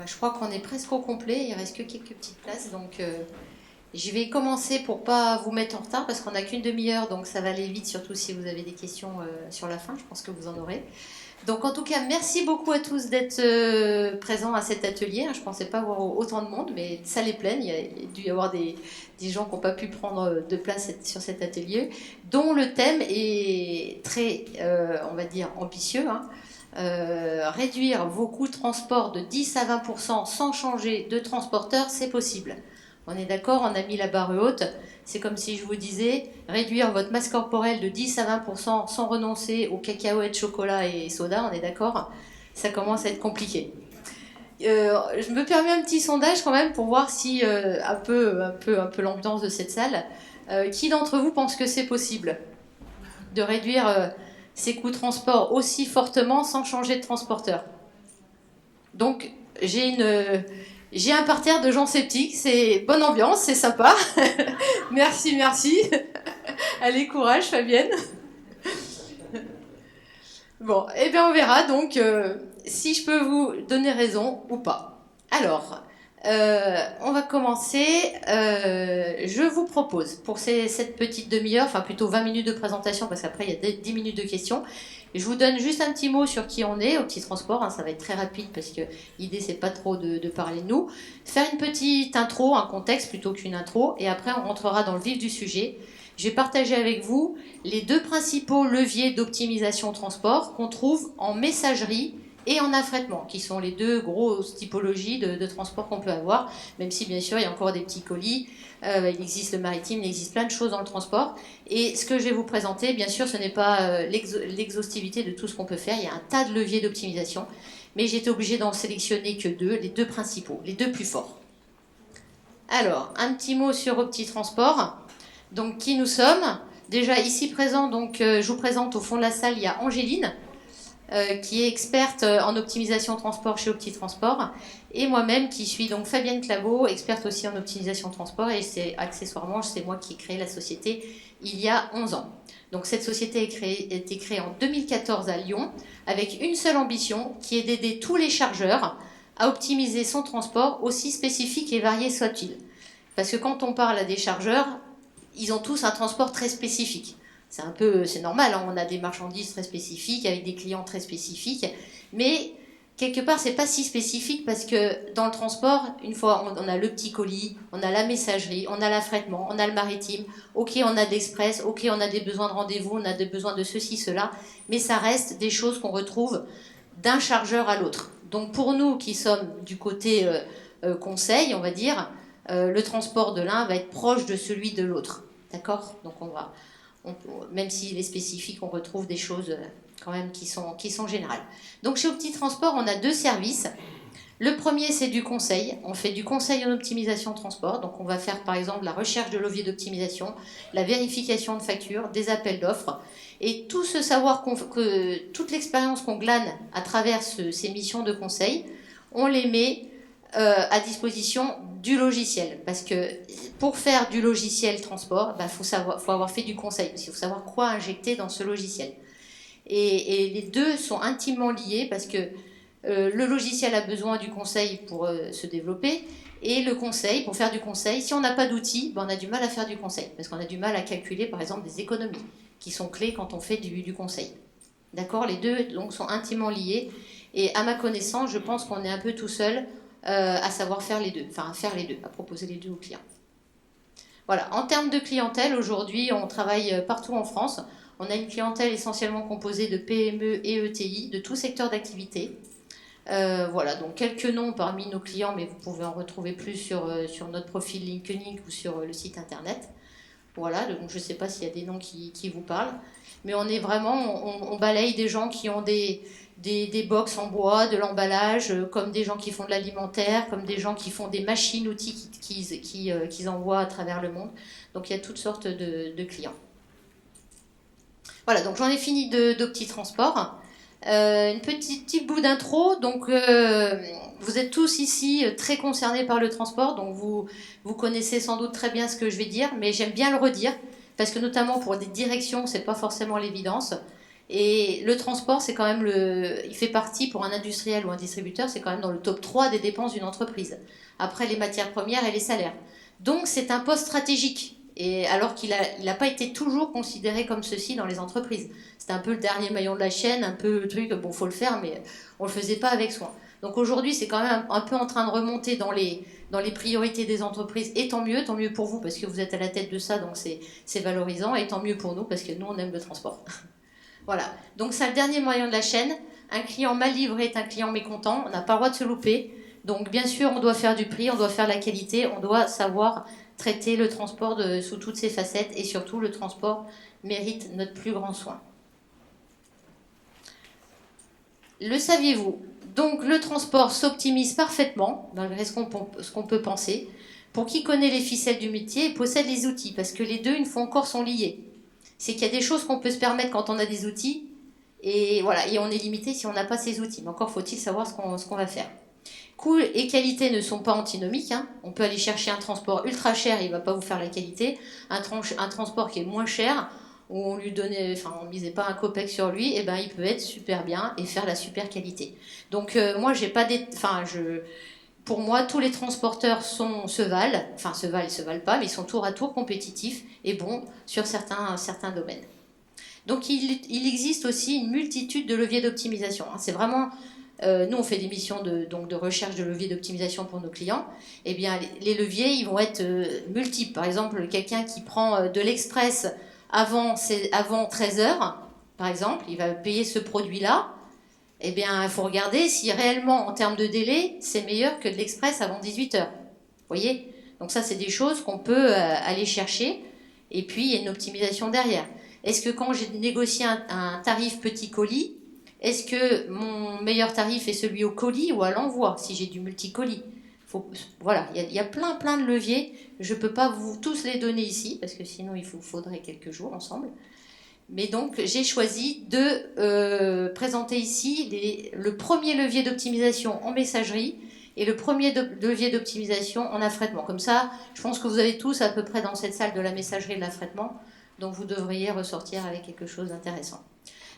Je crois qu'on est presque au complet, il reste que quelques petites places, donc je vais commencer pour pas vous mettre en retard parce qu'on n'a qu'une demi-heure, donc ça va aller vite, surtout si vous avez des questions sur la fin, je pense que vous en aurez. Donc en tout cas, merci beaucoup à tous d'être présents à cet atelier. Je ne pensais pas avoir autant de monde, mais ça les pleine. Il y a dû y avoir des gens qui n'ont pas pu prendre de place sur cet atelier, dont le thème est très, on va dire, ambitieux. Réduire vos coûts de transport de 10 à 20% sans changer de transporteur, c'est possible. On est d'accord, on a mis la barre haute. C'est comme si je vous disais, réduire votre masse corporelle de 10 à 20% sans renoncer aux cacahuètes, chocolat et soda, on est d'accord? Ça commence à être compliqué. Je me permets un petit sondage quand même pour voir si, un peu l'ambiance de cette salle, qui d'entre vous pense que c'est possible de réduire ses coûts de transport aussi fortement sans changer de transporteur? Donc, j'ai un parterre de gens sceptiques, c'est bonne ambiance, c'est sympa. Merci. Allez, courage, Fabienne. Bon, eh bien on verra donc si je peux vous donner raison ou pas. Alors, on va commencer. Je vous propose, pour cette petite demi-heure, enfin plutôt 20 minutes de présentation, parce qu'après il y a 10 minutes de questions, je vous donne juste un petit mot sur qui on est au petit transport, ça va être très rapide parce que l'idée c'est pas trop de parler de nous. Faire une petite intro, un contexte plutôt qu'une intro, et après on rentrera dans le vif du sujet. Je vais partager avec vous les deux principaux leviers d'optimisation transport qu'on trouve en messagerie et en affrètement, qui sont les deux grosses typologies de transport qu'on peut avoir, même si bien sûr il y a encore des petits colis, il existe le maritime, il existe plein de choses dans le transport. Et ce que je vais vous présenter, bien sûr, ce n'est pas l'exhaustivité de tout ce qu'on peut faire, il y a un tas de leviers d'optimisation, mais j'ai été obligée d'en sélectionner que deux, les deux principaux, les deux plus forts. Alors, un petit mot sur OptiTransport. Donc, qui nous sommes? Déjà, ici présent, donc, je vous présente au fond de la salle, il y a Angéline, qui est experte en optimisation transport chez OptiTransport, et moi-même qui suis donc Fabienne Claveau, experte aussi en optimisation transport, et accessoirement c'est moi qui ai créé la société il y a 11 ans. Donc cette société a été créée en 2014 à Lyon avec une seule ambition qui est d'aider tous les chargeurs à optimiser son transport aussi spécifique et varié soit-il. Parce que quand on parle à des chargeurs, ils ont tous un transport très spécifique. C'est normal, hein, on a des marchandises très spécifiques, avec des clients très spécifiques, mais quelque part, c'est pas si spécifique parce que dans le transport, une fois, on a le petit colis, on a la messagerie, on a l'affrètement, on a le maritime, ok, on a de l'express, ok, on a des besoins de rendez-vous, on a des besoins de ceci, cela, mais ça reste des choses qu'on retrouve d'un chargeur à l'autre. Donc pour nous qui sommes du côté conseil, on va dire, le transport de l'un va être proche de celui de l'autre. D'accord? Donc même s'il est spécifique, on retrouve des choses quand même qui sont générales. Donc chez OptiTransport, on a deux services. Le premier, c'est du conseil. On fait du conseil en optimisation transport. Donc on va faire par exemple la recherche de leviers d'optimisation, la vérification de factures, des appels d'offres. Et tout ce savoir, toute l'expérience qu'on glane à travers ces missions de conseil, on les met à disposition du logiciel. Parce que pour faire du logiciel transport, faut avoir fait du conseil. Parce qu'il faut savoir quoi injecter dans ce logiciel. Et les deux sont intimement liés parce que le logiciel a besoin du conseil pour se développer. Et le conseil, pour faire du conseil, si on n'a pas d'outils, on a du mal à faire du conseil. Parce qu'on a du mal à calculer, par exemple, des économies qui sont clés quand on fait du conseil. D'accord? Les deux donc, sont intimement liés. Et à ma connaissance, je pense qu'on est un peu tout seul à savoir faire les deux, à proposer les deux aux clients. Voilà, en termes de clientèle, aujourd'hui, on travaille partout en France. On a une clientèle essentiellement composée de PME et ETI, de tout secteur d'activité. Voilà, donc quelques noms parmi nos clients, mais vous pouvez en retrouver plus sur notre profil LinkedIn ou sur le site internet. Voilà, donc je ne sais pas s'il y a des noms qui vous parlent, mais on est vraiment, on balaye des gens qui ont des box en bois, de l'emballage, comme des gens qui font de l'alimentaire, comme des gens qui font des machines, outils qu'ils envoient à travers le monde. Donc il y a toutes sortes de clients. Voilà, donc j'en ai fini d'OptiTransport. Une petite bout d'intro. Donc vous êtes tous ici très concernés par le transport, donc vous connaissez sans doute très bien ce que je vais dire, mais j'aime bien le redire, parce que notamment pour des directions, c'est pas forcément l'évidence. Et le transport, c'est quand même il fait partie pour un industriel ou un distributeur, c'est quand même dans le top 3 des dépenses d'une entreprise. Après les matières premières et les salaires. Donc c'est un poste stratégique. Et alors qu'il n'a pas été toujours considéré comme ceci dans les entreprises. C'était un peu le dernier maillon de la chaîne, un peu le truc, bon, faut le faire, mais on le faisait pas avec soin. Donc aujourd'hui, c'est quand même un peu en train de remonter dans les priorités des entreprises. Et tant mieux pour vous, parce que vous êtes à la tête de ça, donc c'est valorisant. Et tant mieux pour nous, parce que nous, on aime le transport. Voilà. Donc c'est le dernier maillon de la chaîne. Un client mal livré est un client mécontent. On n'a pas le droit de se louper. Donc bien sûr, on doit faire du prix, on doit faire la qualité, on doit savoir traiter le transport sous toutes ses facettes, et surtout le transport mérite notre plus grand soin. Le saviez-vous? Donc le transport s'optimise parfaitement, malgré ce qu'on peut penser, pour qui connaît les ficelles du métier et possède les outils, parce que les deux, une fois encore, sont liés. C'est qu'il y a des choses qu'on peut se permettre quand on a des outils, et voilà, et on est limité si on n'a pas ces outils. Mais encore faut-il savoir ce qu'on va faire. Coût et qualité ne sont pas antinomiques. Hein. On peut aller chercher un transport ultra cher, il ne va pas vous faire la qualité. Un transport qui est moins cher, où on ne misait pas un copec sur lui, et ben il peut être super bien et faire la super qualité. Donc moi j'ai pas pour moi tous les transporteurs se valent, ils se valent pas, mais ils sont tour à tour compétitifs et bons sur certains domaines. Donc il existe aussi une multitude de leviers d'optimisation. Hein. C'est vraiment nous, on fait des missions de recherche de leviers d'optimisation pour nos clients. Eh bien, les leviers, ils vont être multiples. Par exemple, quelqu'un qui prend de l'express avant 13 heures, par exemple, il va payer ce produit-là. Eh bien, il faut regarder si réellement, en termes de délai, c'est meilleur que de l'express avant 18 heures. Vous voyez? Donc ça, c'est des choses qu'on peut aller chercher. Et puis, il y a une optimisation derrière. Est-ce que quand j'ai négocié un tarif petit colis, est-ce que mon meilleur tarif est celui au colis ou à l'envoi, si j'ai du multicolis? Voilà, il y a plein de leviers. Je ne peux pas vous tous les donner ici, parce que sinon il faudrait quelques jours ensemble. Mais donc, j'ai choisi de présenter ici le premier levier d'optimisation en messagerie et le premier levier d'optimisation en affrètement. Comme ça, je pense que vous avez tous à peu près dans cette salle de la messagerie et de l'affrètement, donc vous devriez ressortir avec quelque chose d'intéressant.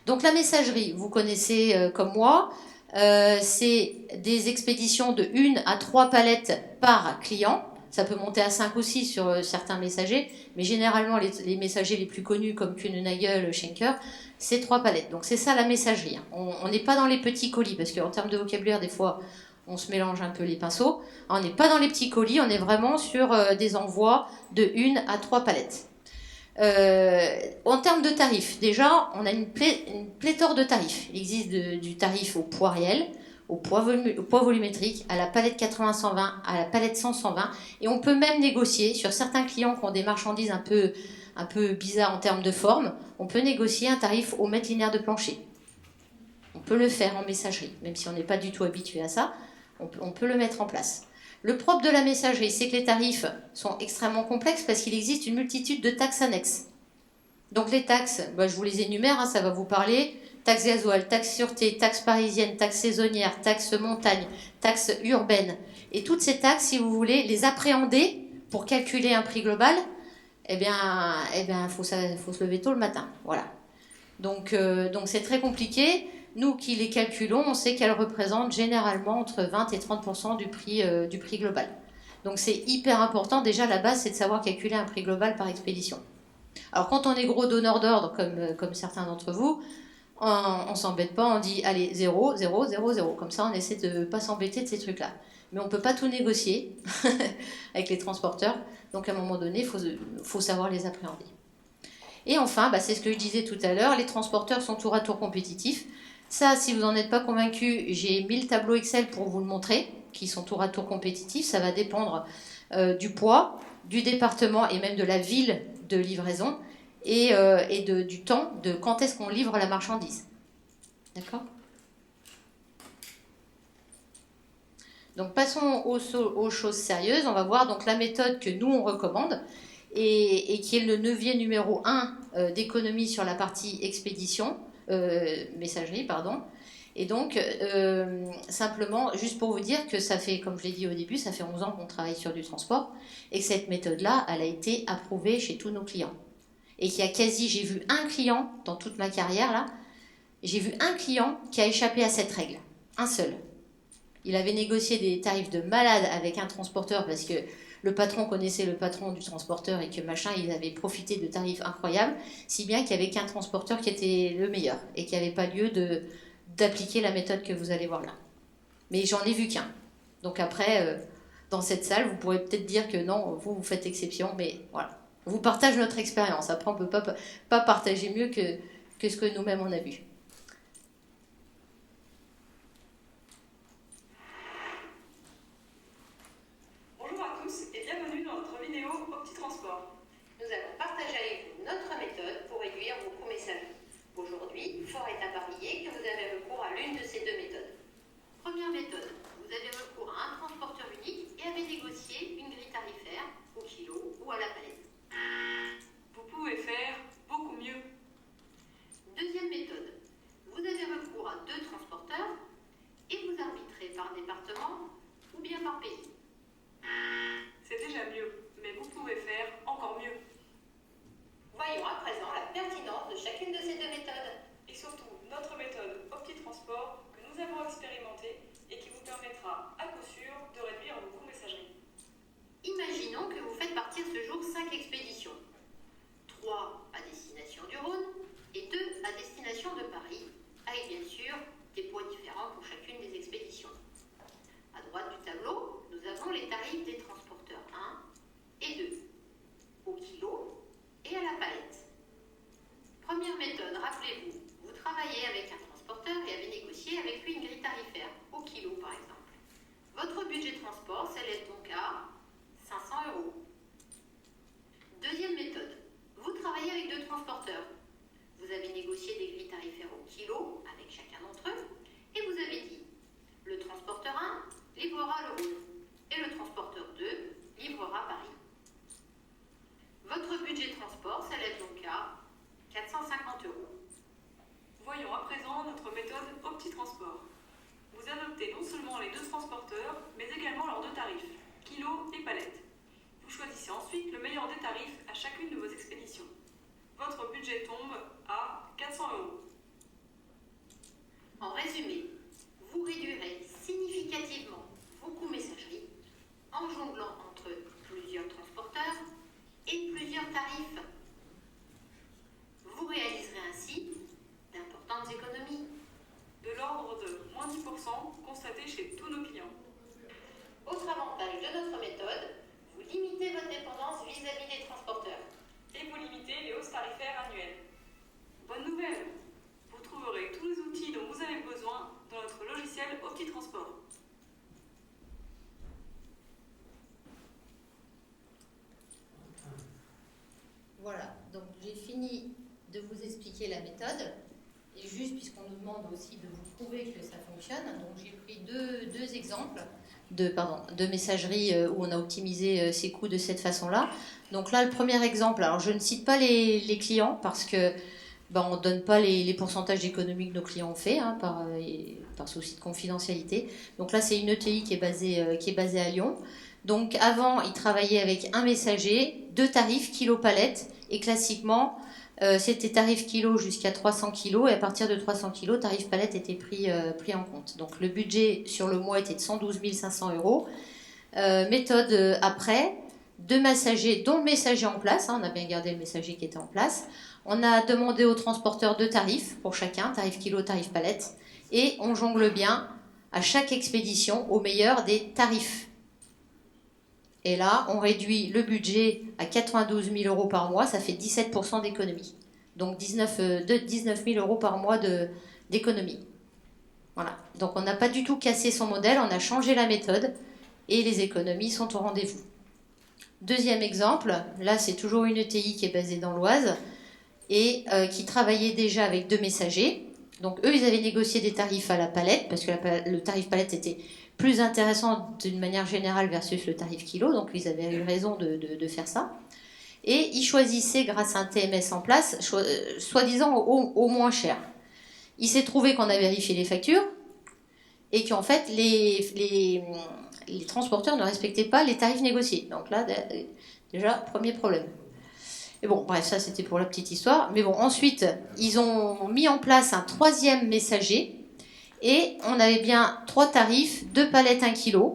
Donc la messagerie, vous connaissez comme moi, c'est des expéditions de 1 à 3 palettes par client. Ça peut monter à 5 ou 6 sur certains messagers, mais généralement les messagers les plus connus comme Kuehne+Nagel, Schenker, c'est 3 palettes. Donc c'est ça la messagerie. On n'est pas dans les petits colis, parce qu'en termes de vocabulaire, des fois, on se mélange un peu les pinceaux. On n'est pas dans les petits colis, on est vraiment sur des envois de 1 à 3 palettes. En termes de tarifs, déjà, on a une pléthore de tarifs. Il existe du tarif au poids réel, au poids volumétrique, à la palette 80-120, à la palette 100-120, et on peut même négocier sur certains clients qui ont des marchandises un peu bizarres en termes de forme, on peut négocier un tarif au mètre linéaire de plancher. On peut le faire en messagerie, même si on n'est pas du tout habitué à ça, on peut le mettre en place. Le propre de la messagerie, c'est que les tarifs sont extrêmement complexes parce qu'il existe une multitude de taxes annexes. Donc les taxes, je vous les énumère, hein, ça va vous parler. Taxe gasoil, taxe sûreté, taxe parisienne, taxe saisonnière, taxe montagne, taxe urbaine. Et toutes ces taxes, si vous voulez les appréhender pour calculer un prix global, faut se lever tôt le matin. Voilà. Donc c'est très compliqué. Nous qui les calculons, on sait qu'elles représentent généralement entre 20 et 30% du prix global. Donc c'est hyper important. Déjà, la base, c'est de savoir calculer un prix global par expédition. Alors quand on est gros donneur d'ordre, comme certains d'entre vous, on ne s'embête pas, on dit allez 0, 0, 0, 0. Comme ça, on essaie de ne pas s'embêter de ces trucs-là. Mais on ne peut pas tout négocier avec les transporteurs. Donc à un moment donné, il faut savoir les appréhender. Et enfin, c'est ce que je disais tout à l'heure, les transporteurs sont tour à tour compétitifs. Ça, si vous n'en êtes pas convaincu, j'ai mis le tableau Excel pour vous le montrer, qui sont tour à tour compétitifs. Ça va dépendre du poids, du département et même de la ville de livraison et du temps de quand est-ce qu'on livre la marchandise. D'accord ? Donc passons aux choses sérieuses. On va voir donc la méthode que nous on recommande et qui est le levier numéro 1 d'économie sur la partie expédition, messagerie, pardon. Et donc, simplement, juste pour vous dire que ça fait, comme je l'ai dit au début, ça fait 11 ans qu'on travaille sur du transport et que cette méthode-là, elle a été approuvée chez tous nos clients. Et qu'il y a j'ai vu un client dans toute ma carrière, là, J'ai vu un client qui a échappé à cette règle, un seul. Il avait négocié des tarifs de malade avec un transporteur parce que le patron connaissait le patron du transporteur et que machin, ils avaient profité de tarifs incroyables, si bien qu'il n'y avait qu'un transporteur qui était le meilleur et qu'il n'y avait pas lieu d'appliquer la méthode que vous allez voir là. Mais j'en ai vu qu'un. Donc après, dans cette salle, vous pourrez peut-être dire que non, vous faites exception, mais voilà. On vous partage notre expérience. Après, on ne peut pas partager mieux que ce que nous-mêmes on a vu. Bonjour à tous et bienvenue dans notre vidéo OptiTransport. Nous allons partager avec vous notre méthode pour réduire vos coûts messagers. Aujourd'hui, fort est à parier que vous avez recours à l'une de ces deux méthodes. Première méthode, vous avez recours à un transporteur unique et avez négocié une grille tarifaire au kilo ou à la palette. Vous pouvez faire beaucoup mieux. Deuxième méthode, vous avez recours à deux transporteurs et vous arbitrez par département ou bien par pays. C'est déjà mieux, mais vous pouvez faire encore mieux. Voyons à présent la pertinence de chacune de ces deux méthodes. Et surtout, notre méthode OptiTransport que nous avons expérimentée et qui vous permettra à coup sûr de réduire vos coûts messagerie. Imaginons que vous faites partir ce jour 5 expéditions. 3 à destination du Rhône et 2 à destination de Paris, avec bien sûr des poids différents pour chacune des expéditions. À droite du tableau, nous avons les tarifs des transporteurs 1 et 2, au kilo et à la palette. Première méthode, rappelez-vous, vous travaillez avec un transporteur et avez négocié avec lui une grille tarifaire, au kilo par exemple. Votre budget transport s'élève donc à 500 €. Deuxième méthode, vous travaillez avec deux transporteurs. Vous avez négocié des grilles tarifaires au kilo avec chacun d'entre eux et vous avez dit le transporteur 1 livrera le Rhône et le transporteur 2 livrera Paris. Votre budget transport s'élève donc à 450 €. Voyons à présent notre méthode OptiTransport. Vous adoptez non seulement les deux transporteurs, mais également leurs deux tarifs, kilo et palette. Vous choisissez ensuite le meilleur des tarifs à chacune de vos expéditions. Votre budget tombe à 400 €. En résumé, vous réduirez significativement vos coûts messagerie en jonglant entre plusieurs transporteurs et plusieurs tarifs. Vous réaliserez ainsi d'importantes économies. De l'ordre de moins 10% constaté chez tous nos clients. Autre avantage de notre méthode, vous limitez votre dépendance vis-à-vis des transporteurs. Et vous limitez les hausses tarifaires annuelles. Bonne nouvelle, vous trouverez tous les outils dont vous avez besoin dans notre logiciel OptiTransport. Voilà, donc j'ai fini de vous expliquer la méthode. Et juste puisqu'on nous demande aussi de vous prouver que ça fonctionne, donc j'ai pris deux exemples de messagerie où on a optimisé ces coûts de cette façon-là. Donc là, le premier exemple, alors je ne cite pas les clients parce que on ne donne pas les pourcentages d'économie que nos clients ont fait par souci de confidentialité. Donc là, c'est une ETI qui est basée à Lyon. Donc avant, ils travaillaient avec un messager, deux tarifs, kilo palette, et classiquement, c'était tarif kilo jusqu'à 300 kg et à partir de 300 kg, tarif palette était pris en compte. Donc le budget sur le mois était de 112 500 €. Méthode après, deux messagers, dont le messager en place, on a bien gardé le messager qui était en place. On a demandé au transporteur deux tarifs pour chacun, tarif kilo, tarif palette, et on jongle bien à chaque expédition au meilleur des tarifs. Et là, on réduit le budget à 92 000 € par mois, ça fait 17% d'économie. Donc 19 000 € par mois d'économie. Voilà. Donc on n'a pas du tout cassé son modèle, on a changé la méthode et les économies sont au rendez-vous. Deuxième exemple, là c'est toujours une ETI qui est basée dans l'Oise et qui travaillait déjà avec deux messagers. Donc eux, ils avaient négocié des tarifs à la palette, parce que le tarif palette était plus intéressant d'une manière générale versus le tarif kilo, donc ils avaient eu raison de faire ça. Et ils choisissaient, grâce à un TMS en place, soi-disant au moins cher. Il s'est trouvé qu'on a vérifié les factures, et qu'en fait, les transporteurs ne respectaient pas les tarifs négociés. Donc là, déjà, premier problème. Et bon, bref, ça c'était pour la petite histoire. Mais bon, ensuite, ils ont mis en place un troisième messager. Et on avait bien 3 tarifs, 2 palettes 1 kg.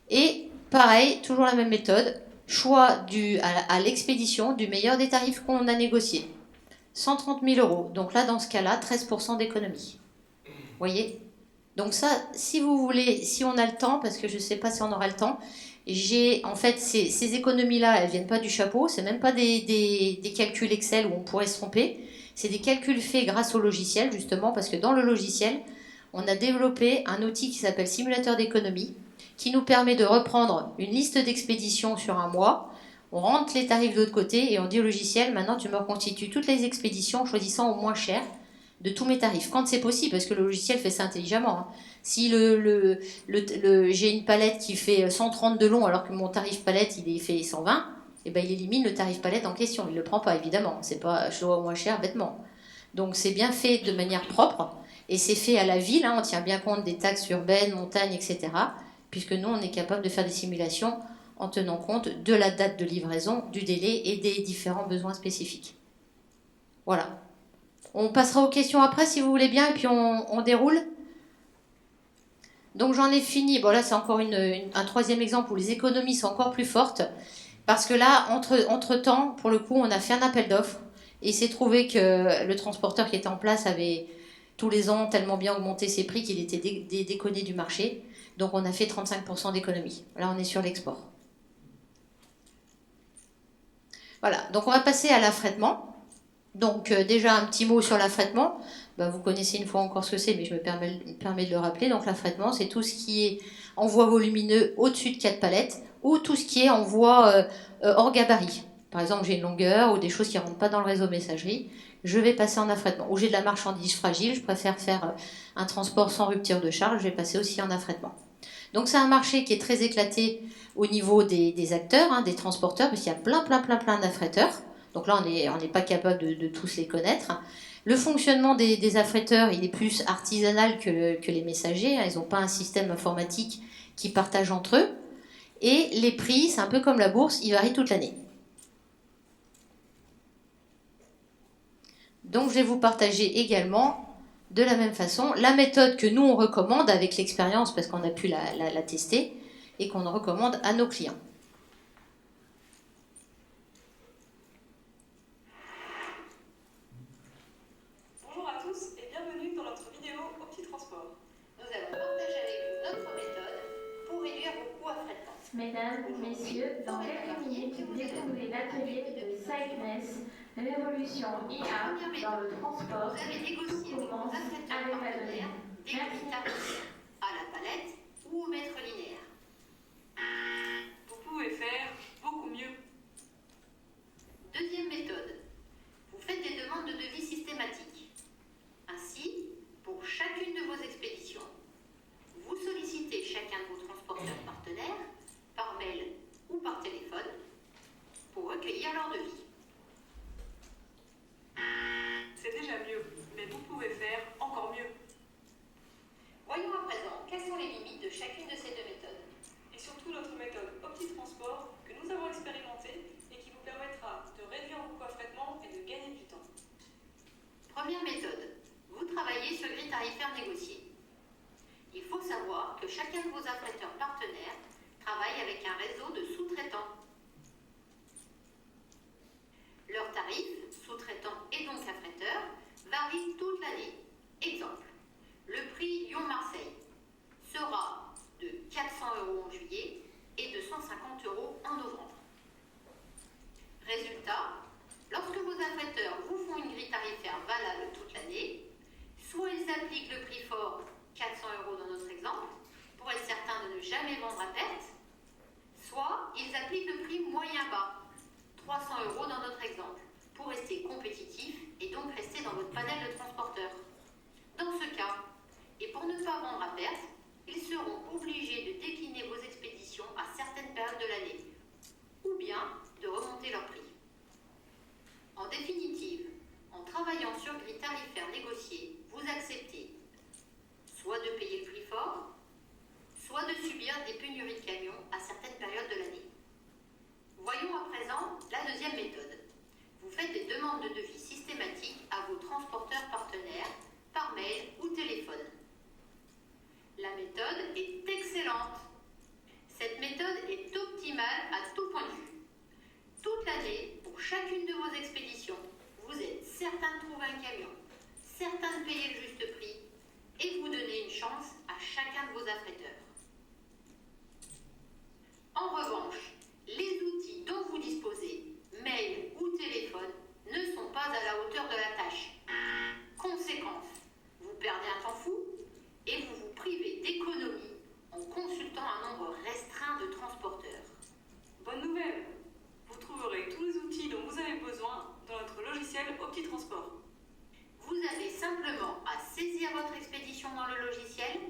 Et pareil, toujours la même méthode. Choix à l'expédition du meilleur des tarifs qu'on a négocié. 130 000 euros. Donc là, dans ce cas-là, 13% d'économie. Vous voyez? Donc ça, si vous voulez, si on a le temps, parce que je ne sais pas si on aura le temps, en fait, ces économies-là, elles ne viennent pas du chapeau, c'est même pas des calculs Excel où on pourrait se tromper, c'est des calculs faits grâce au logiciel, justement, parce que dans le logiciel, on a développé un outil qui s'appelle simulateur d'économie, qui nous permet de reprendre une liste d'expéditions sur un mois, on rentre les tarifs de l'autre côté et on dit au logiciel, maintenant tu me reconstitues toutes les expéditions en choisissant au moins cher de tous mes tarifs, quand c'est possible, parce que le logiciel fait ça intelligemment. Hein. Si j'ai une palette qui fait 130 de long alors que mon tarif palette il fait 120, eh ben, il élimine le tarif palette en question, il ne le prend pas évidemment, c'est pas je dois au moins cher bêtement. Donc c'est bien fait de manière propre, et c'est fait à la ville, hein, on tient bien compte des taxes urbaines, montagnes, etc., puisque nous on est capable de faire des simulations en tenant compte de la date de livraison, du délai et des différents besoins spécifiques. Voilà. On passera aux questions après si vous voulez bien, et puis on déroule. Donc j'en ai fini. Bon là c'est encore un troisième exemple où les économies sont encore plus fortes. Parce que là, entre-temps, pour le coup, on a fait un appel d'offres. Et il s'est trouvé que le transporteur qui était en place avait tous les ans tellement bien augmenté ses prix qu'il était déconné du marché. Donc on a fait 35% d'économie. Là on est sur l'export. Voilà, donc on va passer à l'affrètement. Donc déjà un petit mot sur l'affrètement. Vous connaissez une fois encore ce que c'est, mais je me permets de le rappeler. Donc l'affrètement, c'est tout ce qui est envoi volumineux au-dessus de 4 palettes, ou tout ce qui est envoi hors gabarit. Par exemple, j'ai une longueur ou des choses qui ne rentrent pas dans le réseau messagerie, je vais passer en affrètement. Ou j'ai de la marchandise fragile, je préfère faire un transport sans rupture de charge, je vais passer aussi en affrètement. Donc c'est un marché qui est très éclaté au niveau des acteurs, hein, des transporteurs, parce qu'il y a plein d'affrèteurs. Donc là, on n'est pas capable de tous les connaître. Le fonctionnement des affrèteurs, il est plus artisanal que les messagers. Ils n'ont pas un système informatique qui partage entre eux. Et les prix, c'est un peu comme la bourse, ils varient toute l'année. Donc je vais vous partager également, de la même façon, la méthode que nous on recommande avec l'expérience, parce qu'on a pu la tester, et qu'on recommande à nos clients. Bonjour à tous et bienvenue dans notre vidéo au petit transport. Nous allons partager avec vous notre méthode pour réduire vos coûts à frais. Mesdames, Messieurs, dans quelques minutes, découvrez l'atelier de Cycness, révolution IA dans le transport. Tout commence avec la donnée. Merci. À la palette ou au mètre linéaire. Vous pouvez faire beaucoup mieux. Deuxième méthode. Vous faites des demandes de devis systématiques. Ainsi, pour chacune de vos expéditions, vous sollicitez chacun de vos transporteurs partenaires par mail ou par téléphone pour recueillir leur devis. C'est déjà mieux, mais vous pouvez faire encore mieux. Voyons à présent quelles sont les limites de chacune de ces deux méthodes. Et surtout notre méthode OptiTransport que nous avons expérimentée et qui vous permettra de réduire vos coûts affrètement et de gagner du temps. Première méthode. Vous travaillez sur grille tarifaire négociée. Il faut savoir que chacun de vos affrèteurs partenaires travaille avec un réseau de sous-traitants. Leurs tarifs, sous-traitants et donc affrèteurs, varient toute l'année. Exemple, le prix Lyon-Marseille sera de 400 € en juillet et de 150 € en novembre. Résultat, lorsque vos affrèteurs vous font une grille tarifaire valable toute l'année, soit ils appliquent le prix fort, 400 € dans notre exemple, pour être certains de ne jamais vendre à perte, soit ils appliquent le prix moyen bas, 300 € dans notre exemple, pour rester compétitif et donc rester dans votre panel de transporteurs. Dans ce cas, et pour ne pas vendre à perte, ils seront obligés de décliner vos expéditions à certaines périodes de l'année, ou bien de remonter leur prix. En définitive, en travaillant sur grille tarifaire négociée, vous acceptez soit de payer le prix fort, soit de subir des pénuries de camions à certaines périodes de l'année. Voyons à présent la deuxième méthode. suivante. Cette méthode est optimale à tout point de vue. Toute l'année, pour chacune de vos expéditions, vous êtes certain de trouver un camion, certain de payer le juste prix et vous donnez une chance à chacun de vos affréteurs. En revanche, les outils dont vous disposez, mail ou téléphone, ne sont pas à la hauteur de la tâche. Conséquence, vous perdez un temps fou et vous vous privez d'économie en consultant un nombre restreint de transporteurs. Bonne nouvelle! Vous trouverez tous les outils dont vous avez besoin dans notre logiciel OptiTransport. Vous avez simplement à saisir votre expédition dans le logiciel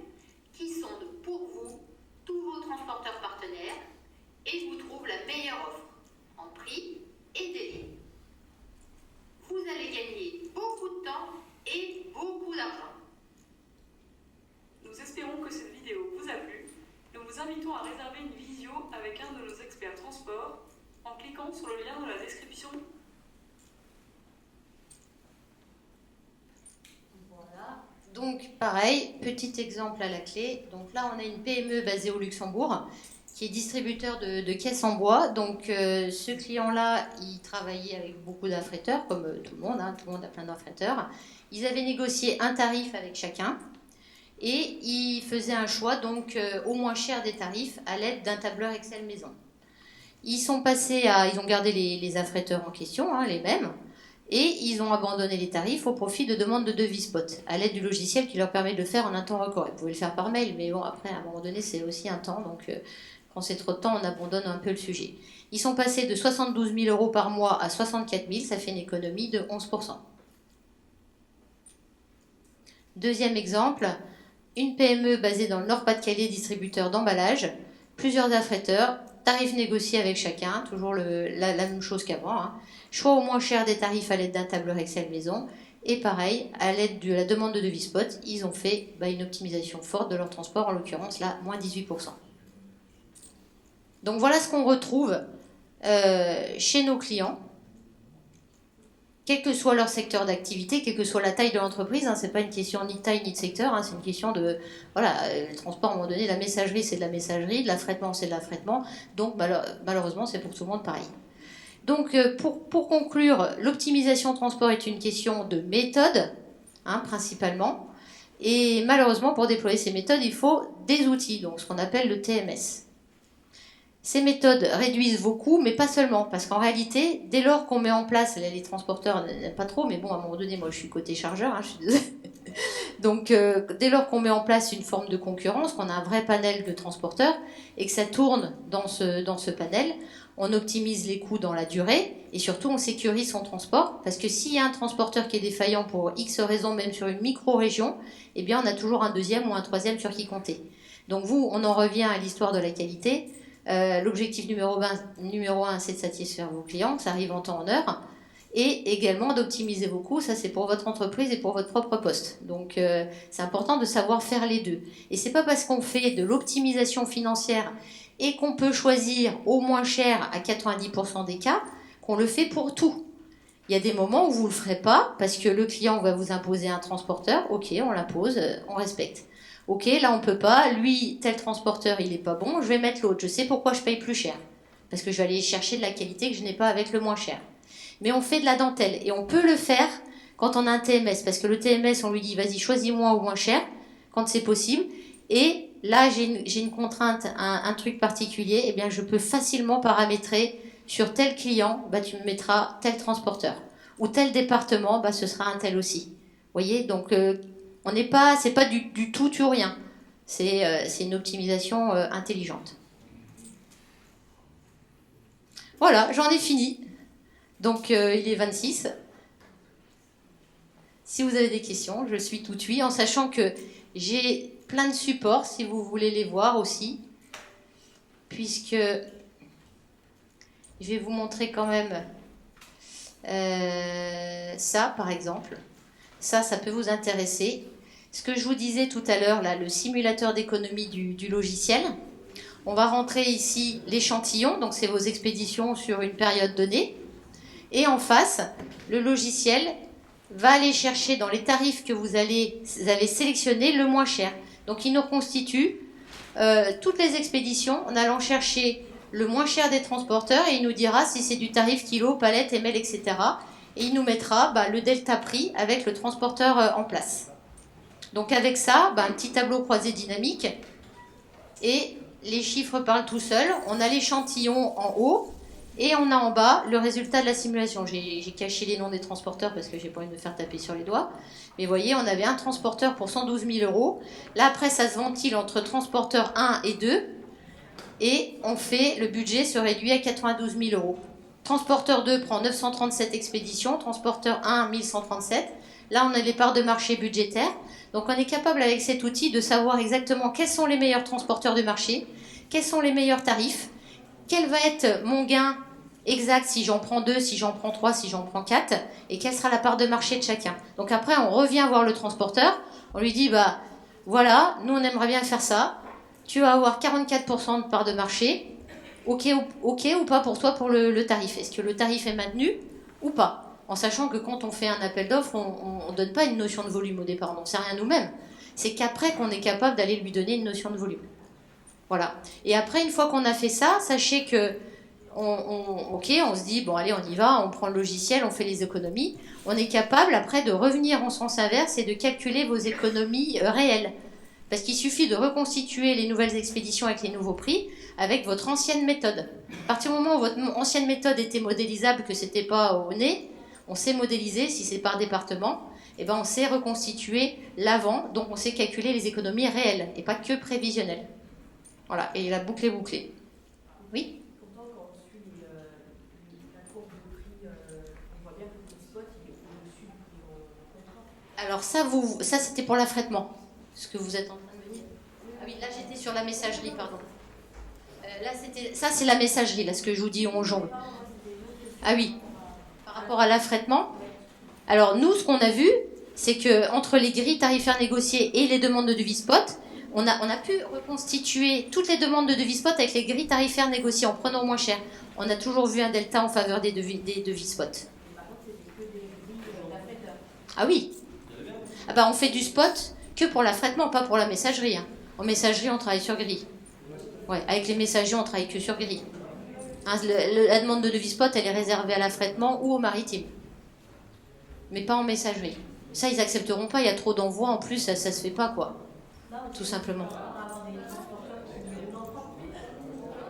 qui sonde pour vous tous vos transporteurs partenaires et vous trouve la meilleure offre en prix et délai. Vous allez gagner beaucoup de temps et beaucoup d'argent. Nous espérons que cette vidéo vous a plu. Nous vous invitons à réserver une visio avec un de nos experts transport en cliquant sur le lien dans la description. Voilà. Donc pareil, petit exemple à la clé. Donc là, on a une PME basée au Luxembourg qui est distributeur de caisses en bois. Donc ce client-là, il travaillait avec beaucoup d'affréteurs, comme tout le monde, hein, tout le monde a plein d'affréteurs. Ils avaient négocié un tarif avec chacun et ils faisaient un choix donc au moins cher des tarifs à l'aide d'un tableur Excel maison. Ils ont gardé les affréteurs en question, hein, les mêmes, et ils ont abandonné les tarifs au profit de demandes de devis spot à l'aide du logiciel qui leur permet de le faire en un temps record. Ils pouvaient le faire par mail, mais bon, après, à un moment donné, c'est aussi un temps, donc quand c'est trop de temps, on abandonne un peu le sujet. Ils sont passés de 72 000 euros par mois à 64 000, ça fait une économie de 11%. Deuxième exemple, une PME basée dans le Nord-Pas-de-Calais, distributeur d'emballage, plusieurs affréteurs, tarifs négociés avec chacun, toujours la même chose qu'avant, hein. Choix au moins cher des tarifs à l'aide d'un tableur Excel maison, et pareil, à l'aide de la demande de devis spot, ils ont fait une optimisation forte de leur transport, en l'occurrence là, moins 18%. Donc voilà ce qu'on retrouve chez nos clients, quel que soit leur secteur d'activité, quelle que soit la taille de l'entreprise, hein, c'est pas une question ni de taille ni de secteur, hein, c'est une question de, voilà, le transport à un moment donné, la messagerie c'est de la messagerie, de l'affrètement c'est de l'affrètement, donc malheureusement c'est pour tout le monde pareil. Donc pour conclure, l'optimisation transport est une question de méthode, hein, principalement, et malheureusement pour déployer ces méthodes il faut des outils, donc ce qu'on appelle le TMS. Ces méthodes réduisent vos coûts, mais pas seulement, parce qu'en réalité, dès lors qu'on met en place, les transporteurs n'aiment pas trop, mais bon, à un moment donné, moi je suis côté chargeur, hein, je suis désolée. Donc dès lors qu'on met en place une forme de concurrence, qu'on a un vrai panel de transporteurs, et que ça tourne dans ce panel, on optimise les coûts dans la durée, et surtout on sécurise son transport, parce que s'il y a un transporteur qui est défaillant pour X raisons, même sur une micro-région, eh bien on a toujours un deuxième ou un troisième sur qui compter. Donc on en revient à l'histoire de la qualité. L'objectif numéro 1, c'est de satisfaire vos clients, que ça arrive en temps en heure, et également d'optimiser vos coûts, ça c'est pour votre entreprise et pour votre propre poste. Donc c'est important de savoir faire les deux. Et c'est pas parce qu'on fait de l'optimisation financière et qu'on peut choisir au moins cher à 90% des cas qu'on le fait pour tout. Il y a des moments où vous le ferez pas parce que le client va vous imposer un transporteur, ok, on l'impose, on respecte. Ok, là on peut pas, lui, tel transporteur il est pas bon, je vais mettre l'autre, je sais pourquoi je paye plus cher. Parce que je vais aller chercher de la qualité que je n'ai pas avec le moins cher. Mais on fait de la dentelle, et on peut le faire quand on a un TMS, parce que le TMS on lui dit vas-y choisis-moi au moins cher, quand c'est possible, et là j'ai une contrainte, un truc particulier, et bien je peux facilement paramétrer sur tel client, tu me mettras tel transporteur, ou tel département, ce sera un tel aussi. Vous voyez, donc c'est pas du tout ou rien. C'est une optimisation intelligente. Voilà, j'en ai fini. Donc il est 26. Si vous avez des questions, je suis tout oui, en sachant que j'ai plein de supports si vous voulez les voir aussi, puisque je vais vous montrer quand même ça par exemple. Ça peut vous intéresser. Ce que je vous disais tout à l'heure, là, le simulateur d'économie du logiciel. On va rentrer ici l'échantillon, donc c'est vos expéditions sur une période donnée. Et en face, le logiciel va aller chercher dans les tarifs que vous avez sélectionnés le moins cher. Donc il nous constitue toutes les expéditions en allant chercher le moins cher des transporteurs et il nous dira si c'est du tarif kilo, palette, ml, etc. Et il nous mettra le delta prix avec le transporteur en place. Donc avec ça, un petit tableau croisé dynamique et les chiffres parlent tout seuls. On a l'échantillon en haut et on a en bas le résultat de la simulation. J'ai caché les noms des transporteurs parce que j'ai pas envie de me faire taper sur les doigts. Mais vous voyez, on avait un transporteur pour 112 000 euros. Là, après, ça se ventile entre transporteur 1 et 2. Et le budget se réduit à 92 000 euros. Transporteur 2 prend 937 expéditions. Transporteur 1, 1137. Là, on a les parts de marché budgétaires. Donc, on est capable avec cet outil de savoir exactement quels sont les meilleurs transporteurs de marché, quels sont les meilleurs tarifs, quel va être mon gain exact si j'en prends 2, si j'en prends 3, si j'en prends 4, et quelle sera la part de marché de chacun. Donc après, on revient voir le transporteur, on lui dit, voilà, nous on aimerait bien faire ça, tu vas avoir 44% de part de marché, ok ou pas pour toi pour le tarif. Est-ce que le tarif est maintenu ou pas? En sachant que quand on fait un appel d'offres, on ne donne pas une notion de volume au départ, on n'en sait rien nous-mêmes. C'est qu'après qu'on est capable d'aller lui donner une notion de volume. Voilà. Et après, une fois qu'on a fait ça, sachez que on se dit, bon allez, on y va, on prend le logiciel, on fait les économies. On est capable après de revenir en sens inverse et de calculer vos économies réelles. Parce qu'il suffit de reconstituer les nouvelles expéditions avec les nouveaux prix avec votre ancienne méthode. À partir du moment où votre ancienne méthode était modélisable, que c'était pas au nez, on sait modéliser, si c'est par département, on sait reconstituer l'avant, donc on sait calculer les économies réelles et pas que prévisionnelles. Voilà, et la boucle est bouclée. Oui? Pourtant, quand on suit la courbe de prix, on voit bien que le spot il est au-dessus du prix en contrat. Alors ça c'était pour l'affrètement, ce que vous êtes en train de me dire. Ah oui, là j'étais sur la messagerie, pardon. Ça c'est la messagerie, là ce que je vous dis, on jongle. Ah oui, par rapport à l'affrètement. Alors nous, ce qu'on a vu, c'est que entre les grilles tarifaires négociées et les demandes de devis spot, on a pu reconstituer toutes les demandes de devis spot avec les grilles tarifaires négociées en prenant moins cher. On a toujours vu un delta en faveur des devis spot. Ah oui. On fait du spot que pour l'affrètement, pas pour la messagerie. En messagerie, on travaille sur grille. Ouais, avec les messagers, on travaille que sur grille. La demande de devis spot, elle est réservée à l'affrètement ou au maritime. Mais pas en messagerie. Ça, ils accepteront pas, il y a trop d'envois, en plus, ça se fait pas, quoi. Tout simplement.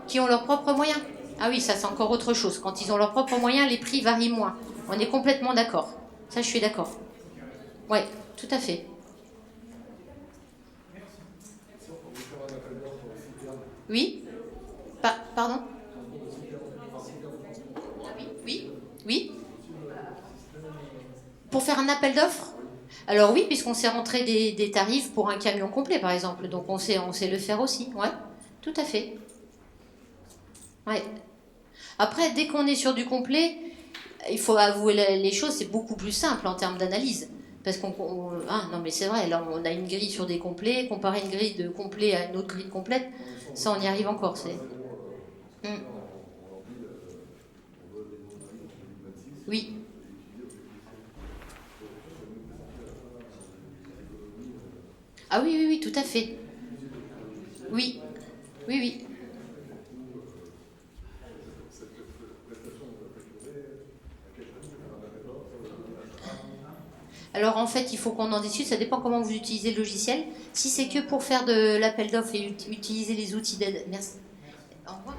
Qui ont leurs propres moyens. Ah oui, ça c'est encore autre chose. Quand ils ont leurs propres moyens, les prix varient moins. On est complètement d'accord. Ça, je suis d'accord. Ouais, tout à fait. Oui? Pardon? Oui? Pour faire un appel d'offres? Alors oui, puisqu'on sait rentrer des tarifs pour un camion complet, par exemple. Donc on sait le faire aussi. Ouais, tout à fait. Ouais. Après, dès qu'on est sur du complet, il faut avouer les choses, c'est beaucoup plus simple en termes d'analyse. Parce non mais c'est vrai, là on a une grille sur des complets, comparer une grille de complet à une autre grille complète, ça on y arrive encore. Oui. Ah oui, tout à fait. Oui. Alors en fait, il faut qu'on en discute, ça dépend comment vous utilisez le logiciel. Si c'est que pour faire de l'appel d'offres et utiliser les outils d'aide. Merci. Au revoir.